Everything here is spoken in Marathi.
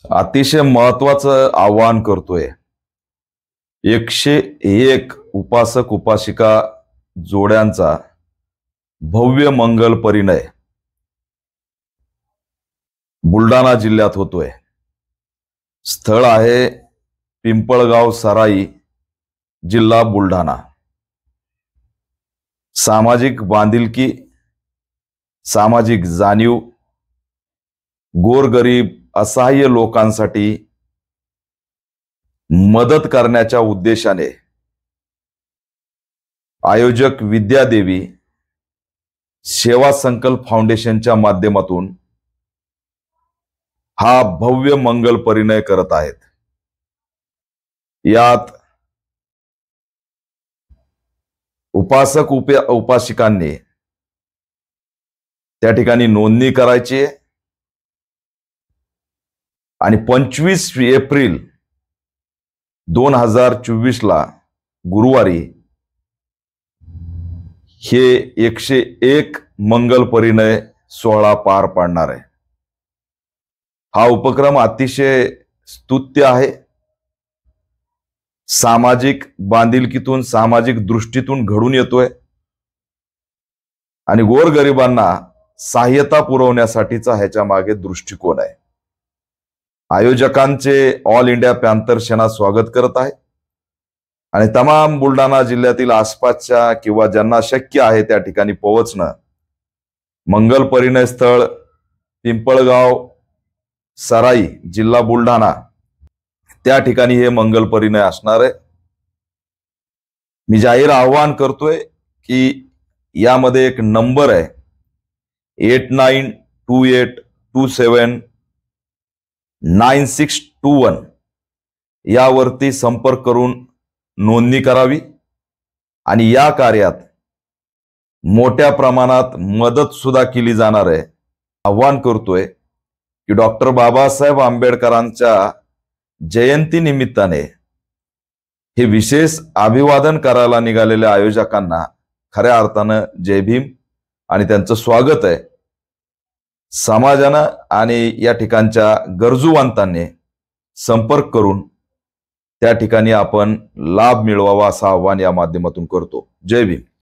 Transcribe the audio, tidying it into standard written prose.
अतिशय महत्वाचं आवाहन करतोय। 101 उपासक उपासिका जोड्यांचा भव्य मंगल परिणय बुलढाणा जिल्ह्यात होतोय। स्थळ आहे पिंपळगाव सराई, जिल्हा बुलढाणा। सामाजिक बांधिलकी, सामाजिक जाणीव, गोरगरीब असहाय्य लोकांसाठी मदत करण्याच्या उद्देशाने आयोजक विद्यादेवी सेवा संकल्प फाउंडेशनच्या माध्यमातून हा भव्य मंगल परिणय करत आहेत। यात उपासक उपासिकांनी त्या ठिकाणी नोंदणी करायची आहे आणि 25 एप्रिल 2024 ला गुरुवारी हे 101 मंगल परिणय सोहळा पार पाडणार आहे। हा उपक्रम अतिशय स्तुत्य आहे। सामाजिक बांधिलकीतून, सामाजिक दृष्टीतून घडून येतोय आणि गोरगरिबांना सहाय्यता पुरवण्यासाठीचा ह्याच्या मागे दृष्टिकोन आहे। आयोजकांचे ऑल इंडिया पॅंथर सेना स्वागत करत आहे आणि तमाम बुलढाणा जिल्ह्यातील आसपासच्या किंवा ज्यांना शक्य आहे त्या ठिकाणी पोहोचणं। मंगल परिणय स्थळ पिंपळगाव सराई, जिल्हा बुलढाणा, त्या ठिकाणी हे मंगल परिणय असणार आहे। मी जाहीर आवाहन करतोय की यामध्ये एक नंबर आहे 8928279621, यावरती संपर्क करून नोंदणी करावी आणि या कार्यात मोठ्या प्रमाणात मदत सुद्धा केली जाणार आहे। आवाहन करतोय की डॉक्टर बाबासाहेब आंबेडकरांच्या जयंती निमित्ताने हे विशेष अभिवादन करायला निघालेल्या आयोजकांना खऱ्या अर्थानं जय भीम आणि त्यांचं स्वागत आहे। समाजानं आणि या ठिकाणच्या गरजूवंतांनी संपर्क करून त्या ठिकाणी आपण लाभ मिळवावा असं आवाहन या माध्यमातून करतो। जय भीम।